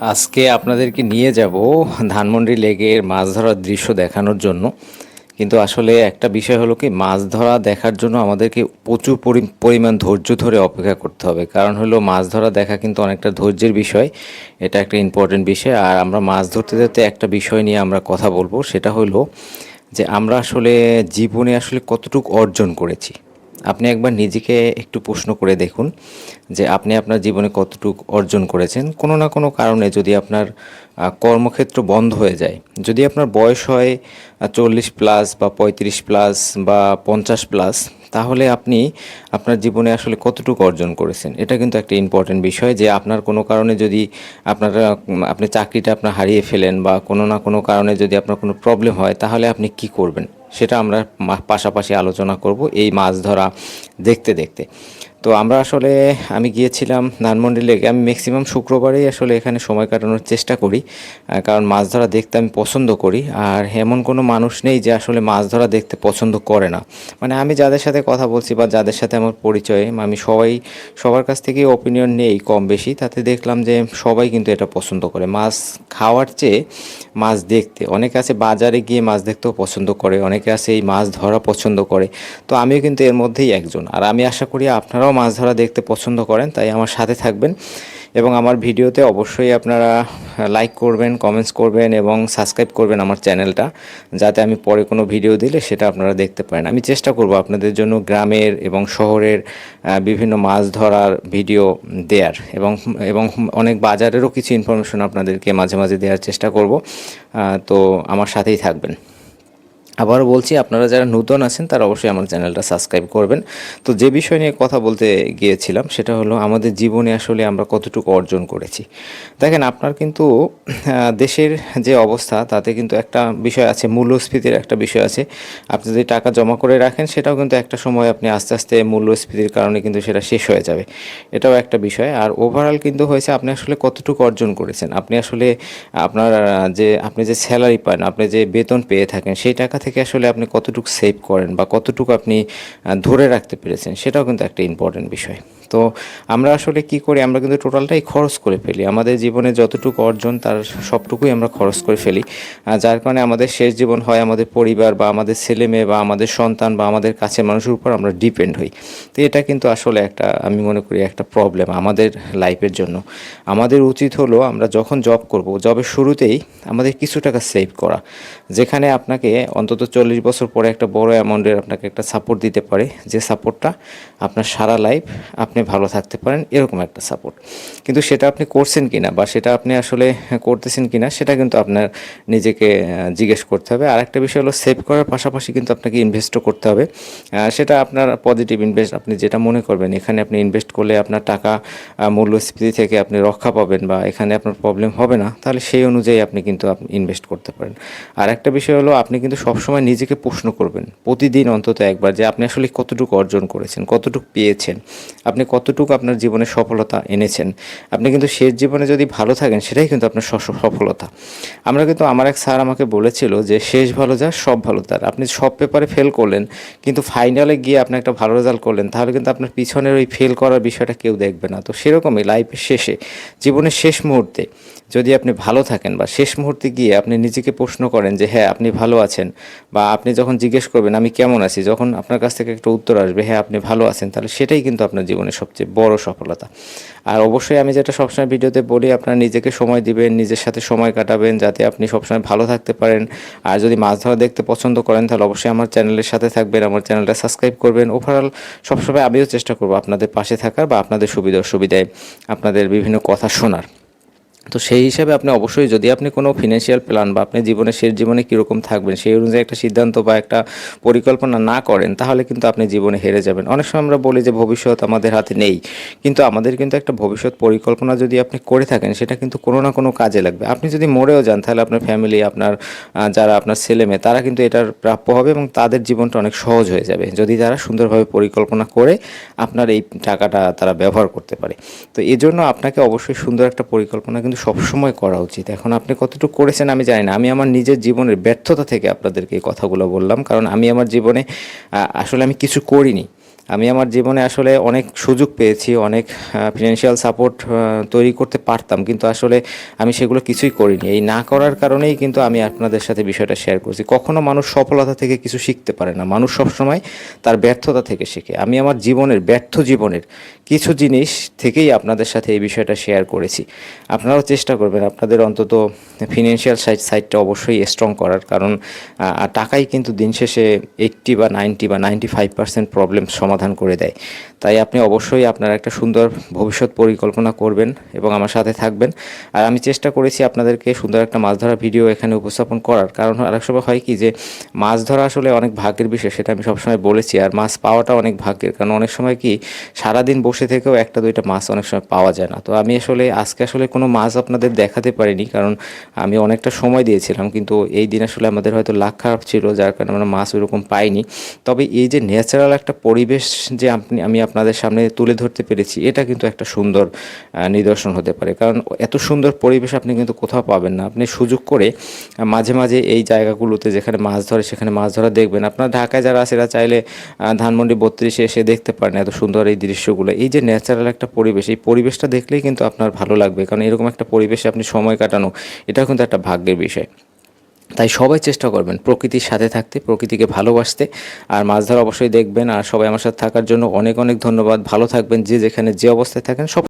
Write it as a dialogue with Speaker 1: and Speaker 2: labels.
Speaker 1: আজকে আপনাদেরকে নিয়ে যাব ধানমন্ডি লেকের মাছ ধরার দৃশ্য দেখানোর জন্য। কিন্তু আসলে একটা বিষয় হলো কি, মাছ ধরা দেখার জন্য আমাদেরকে প্রচুর পরিমাণ ধৈর্য ধরে অপেক্ষা করতে হবে। কারণ হলো মাছ ধরা দেখা কিন্তু অনেকটা ধৈর্যের বিষয়। এটা একটা ইম্পর্টেন্ট বিষয়। আর আমরা মাছ ধরতে ধরতে একটা বিষয় নিয়ে আমরা কথা বলবো, সেটা হলো যে আমরা আসলে জীবনে আসলে কতটুকু অর্জন করেছি। আপনি একবার নিজেকে একটু প্রশ্ন করে দেখুন যে আপনি আপনার জীবনে কতটুকু অর্জন করেছেন। কোনো না কোনো কারণে যদি আপনার কর্মক্ষেত্র বন্ধ হয়ে যায়, যদি আপনার বয়স হয় 40+ বা 35+ বা 50+, তাহলে আপনি আপনার জীবনে আসলে কতটুকু অর্জন করেছেন। এটা কিন্তু একটা ইম্পর্টেন্ট বিষয় যে আপনার কোনো কারণে যদি আপনি চাকরিটা আপনার হারিয়ে ফেলেন বা কোনো না কোনো কারণে যদি আপনার কোনো প্রবলেম হয়, তাহলে আপনি কি করবেন, সেটা আমরা পাশাপাশি আলোচনা করব এই মাছ ধরা দেখতে দেখতে। তো আমরা আসলে আমি গিয়েছিলাম ধানমন্ডি লেকে। আমি ম্যাক্সিমাম শুক্রবারেই আসলে এখানে সময় কাটানোর চেষ্টা করি, কারণ মাছ ধরা দেখতে আমি পছন্দ করি। আর এমন কোনো মানুষ নেই যে আসলে মাছ ধরা দেখতে পছন্দ করে না। মানে আমি যাদের সাথে কথা বলছি বা যাদের সাথে আমার পরিচয়, আমি সবার কাছ থেকেই অপিনিয়ন নেই কম বেশি, তাতে দেখলাম যে সবাই কিন্তু এটা পছন্দ করে। মাছ খাওয়ার চেয়ে মাছ দেখতে, অনেকে আছে বাজারে গিয়ে মাছ দেখতেও পছন্দ করে, অনেকে আছে এই মাছ ধরা পছন্দ করে। তো আমিও কিন্তু এর মধ্যেই একজন। আর আমি আশা করি আপনারাও মাছ ধরা দেখতে পছন্দ করেন, তাই আমার সাথে থাকবেন এবং আমার ভিডিওতে অবশ্যই আপনারা লাইক করবেন, কমেন্টস করবেন এবং সাবস্ক্রাইব করবেন আমার চ্যানেলটা, যাতে আমি পরে কোনো ভিডিও দিলে সেটা আপনারা দেখতে পারেন। আমি চেষ্টা করব আপনাদের জন্য গ্রামের এবং শহরের বিভিন্ন মাছ ধরার ভিডিও দেয়ার, এবং অনেক বাজারেরও কিছু ইনফরমেশন আপনাদেরকে মাঝে মাঝে দেওয়ার চেষ্টা করব। তো আমার সাথেই থাকবেন। আবারও বলছি, আপনারা যারা নতুন আছেন তারা অবশ্যই আমার চ্যানেলটা সাবস্ক্রাইব করবেন। তো যে বিষয় নিয়ে কথা বলতে গিয়েছিলাম সেটা হলো আমাদের জীবনে আসলে আমরা কতটুকু অর্জন করেছি। দেখেন, আপনার কিন্তু দেশের যে অবস্থা তাতে কিন্তু একটা বিষয় আছে, মূল্যস্ফীতির একটা বিষয় আছে। আপনি যদি টাকা জমা করে রাখেন, সেটাও কিন্তু একটা সময় আপনি আস্তে আস্তে মূল্যস্ফীতির কারণে কিন্তু সেটা শেষ হয়ে যাবে। এটাও একটা বিষয়। আর ওভারঅল কিন্তু হয়েছে আপনি আসলে কতটুকু অর্জন করেছেন। আপনি আসলে আপনি যে স্যালারি পান, আপনি যে বেতন পেয়ে থাকেন, সেই টাকা থেকে আসলে আপনি কতটুকু সেভ করেন বা কতটুকু আপনি ধরে রাখতে পেরেছেন, সেটাও কিন্তু একটা ইম্পর্টেন্ট বিষয়। তো আমরা আসলে কি করি, আমরা কিন্তু টোটালটাই খরচ করে ফেলি। আমাদের জীবনে যতটুকু অর্জন তার সবটুকুই আমরা খরচ করে ফেলি, যার কারণে আমাদের শেষ জীবন হয় আমাদের পরিবার বা আমাদের ছেলে মেয়ে বা আমাদের সন্তান বা আমাদের কাছের মানুষের উপর আমরা ডিপেন্ড হই। তো এটা কিন্তু আসলে একটা, আমি মনে করি একটা প্রবলেম আমাদের লাইফের জন্য। আমাদের উচিত হলো আমরা যখন জব করব, জবের শুরুতেই আমাদের কিছু টাকা সেভ করা, যেখানে আপনাকে অন্তত 40 বছর পরে একটা বড় অ্যামাউন্টের আপনাকে একটা সাপোর্ট দিতে পারে, যে সাপোর্টটা আপনার সারা লাইফ আপনি ভালো থাকতে পারেন, এরকম একটা সাপোর্ট। কিন্তু সেটা আপনি করছেন কিনা বা সেটা আপনি আসলে করতেছেন কিনা, সেটা কিন্তু আপনার নিজেকে জিজ্ঞেস করতে হবে। আর একটা বিষয় হলো, সেভ করার পাশাপাশি কিন্তু আপনাকে ইনভেস্টও করতে হবে। সেটা আপনার পজিটিভ ইনভেস্ট, আপনি যেটা মনে করবেন এখানে আপনি ইনভেস্ট করলে আপনার টাকা মূল্যস্ফীতি থেকে আপনি রক্ষা পাবেন বা এখানে আপনার প্রবলেম হবে না, তাহলে সেই অনুযায়ী আপনি কিন্তু ইনভেস্ট করতে পারেন। আর একটা বিষয় হলো, আপনি কিন্তু সবসময় নিজেকে প্রশ্ন করবেন প্রতিদিন অন্তত একবার, যে আপনি আসলে কতটুকু অর্জন করেছেন, কতটুকু পেয়েছেন, আপনি কতটুকু আপনার জীবনে সফলতা এনেছেন। আপনি কিন্তু শেষ জীবনে যদি ভালো থাকেন, সেটাই কিন্তু আপনার সফলতা। আমার এক স্যার আমাকে বলেছিল যে শেষ ভালো যার সব ভালো তার। আপনি সব পেপারে ফেল করলেন, কিন্তু ফাইনালে গিয়ে আপনি একটা ভালো রেজাল্ট করলেন, তাহলে কিন্তু আপনার পিছনের ওই ফেল করার বিষয়টা কেউ দেখবে না। তো সেরকমই লাইফের শেষে, জীবনের শেষ মুহূর্তে যদি আপনি ভালো থাকেন বা শেষ মুহূর্তে গিয়ে আপনি নিজেকে প্রশ্ন করেন যে হ্যাঁ আপনি ভালো আছেন, বা আপনি যখন জিজ্ঞেস করবেন আমি কেমন আছি, যখন আপনার কাছ থেকে একটা উত্তর আসবে হ্যাঁ আপনি ভালো আছেন, তাহলে সেটাই কিন্তু আপনার জীবনের সবচেয়ে বড় সফলতা। আর অবশ্যই আমি যেটা সবসময় ভিডিওতে বলি, আপনারা নিজেকে সময় দিবেন, নিজের সাথে সময় কাটাবেন, যাতে আপনি সবসময় ভালো থাকতে পারেন। আর যদি মাছ ধরা দেখতে পছন্দ করেন, তাহলে অবশ্যই আমার চ্যানেলের সাথে থাকবেন, আমার চ্যানেলটা সাবস্ক্রাইব করবেন। ওভারঅল সবসময় আমিও চেষ্টা করব আপনাদের পাশে থাকার বা আপনাদের সুবিধা অসুবিধায় আপনাদের বিভিন্ন কথা শোনার। তো সেই হিসাবে আপনি অবশ্যই, যদি আপনি কোনো ফিনান্সিয়াল প্ল্যান বা আপনি শেষ জীবনে কীরকম থাকবেন সেই অনুযায়ী একটা সিদ্ধান্ত বা একটা পরিকল্পনা না করেন, তাহলে কিন্তু আপনি জীবনে হেরে যাবেন। অনেক সময় আমরা বলি যে ভবিষ্যৎ আমাদের হাতে নেই, কিন্তু আমাদের কিন্তু একটা ভবিষ্যৎ পরিকল্পনা যদি আপনি করে থাকেন, সেটা কিন্তু কোনো না কোনো কাজে লাগবে। আপনি যদি মরেও যান, তাহলে আপনার ফ্যামিলি, আপনার যারা আপনার ছেলে মেয়ে, তারা কিন্তু এটার প্রাপ্য হবে এবং তাদের জীবনটা অনেক সহজ হয়ে যাবে, যদি তারা সুন্দরভাবে পরিকল্পনা করে আপনার এই টাকাটা তারা ব্যবহার করতে পারে। তো এজন্য আপনাকে অবশ্যই সুন্দর একটা পরিকল্পনা কিন্তু সবসময় করা উচিত। এখন আপনি কতটুকু করেছেন আমি জানি না। আমি আমার নিজের জীবনের ব্যর্থতা থেকে আপনাদেরকে এই কথাগুলো বললাম, কারণ আমি আমার জীবনে আসলে আমি কিছু করিনি। আমি আমার জীবনে আসলে অনেক সুযোগ পেয়েছি, অনেক ফিনান্সিয়াল সাপোর্ট তৈরি করতে পারতাম, কিন্তু আসলে আমি সেগুলো কিছুই করিনি। এই না করার কারণেই কিন্তু আমি আপনাদের সাথে বিষয়টা শেয়ার করছি। কখনো মানুষ সফলতা থেকে কিছু শিখতে পারে না, মানুষ সবসময় তার ব্যর্থতা থেকে শেখে। আমি আমার জীবনের ব্যর্থ জীবনের কিছু জিনিস থেকেই আপনাদের সাথে এই বিষয়টা শেয়ার করেছি। আপনারাও চেষ্টা করবেন আপনাদের অন্তত ফিনান্সিয়াল সাইডটা অবশ্যই স্ট্রং করার, কারণ টাকাই কিন্তু দিন শেষে 80 বা 90 বা 95% প্রবলেম সমাধান করে দেয়। তাই আপনি অবশ্যই আপনার একটা সুন্দর ভবিষ্যৎ পরিকল্পনা করবেন এবং আমার সাথে থাকবেন। আর আমি চেষ্টা করেছি আপনাদেরকে সুন্দর একটা মাছ ধরা ভিডিও এখানে উপস্থাপন করার, কারণ অনেক সময় হয় কি যে মাছ ধরা আসলে অনেক ভাগ্যের বিষয়, সেটা আমি সবসময় বলেছি। আর মাছ পাওয়াটা অনেক ভাগ্যের, কারণ অনেক সময় কি সারাদিন বসে থেকেও একটা দুইটা মাছ অনেক সময় পাওয়া যায় না। তো আমি আসলে আজকে আসলে কোনো মাছ আপনাদের দেখাতে পারিনি, কারণ আমি অনেকটা সময় দিয়েছিলাম, কিন্তু এই দিন আসলে আমাদের হয়তো লাক খারাপ ছিল, যার কারণে আমরা মাছ ওইরকম পাইনি। তবে এই যে ন্যাচারাল একটা পরিবেশ যে আমি আপনাদের সামনে তুলে ধরতে পেরেছি, এটা কিন্তু একটা সুন্দর নিদর্শন হতে পারে, কারণ এত সুন্দর পরিবেশ আপনি কিন্তু কোথাও পাবেন না। আপনি সুযোগ করে মাঝে মাঝে এই জায়গাগুলোতে যেখানে মাছ ধরে সেখানে মাছ ধরা দেখবেন। আপনার ঢাকায় যারা আছে এরা চাইলে ধানমন্ডি 32-এ এসে দেখতে পারেন এত সুন্দর এই দৃশ্যগুলো। এই যে ন্যাচারাল একটা পরিবেশ, এই পরিবেশটা দেখলেই কিন্তু আপনার ভালো লাগবে, কারণ এরকম একটা পরিবেশে আপনি সময় কাটানো, এটাও কিন্তু একটা ভাগ্যের বিষয়। তাই সবাই চেষ্টা করবেন প্রকৃতির সাথে থাকতে, প্রকৃতিকে ভালোবাসতে, আর মাছ ধরা অবশ্যই দেখবেন। আর সবাই আমার সাথে থাকার জন্য অনেক অনেক ধন্যবাদ। ভালো থাকবেন, যে যেখানে যে অবস্থায় থাকেন সব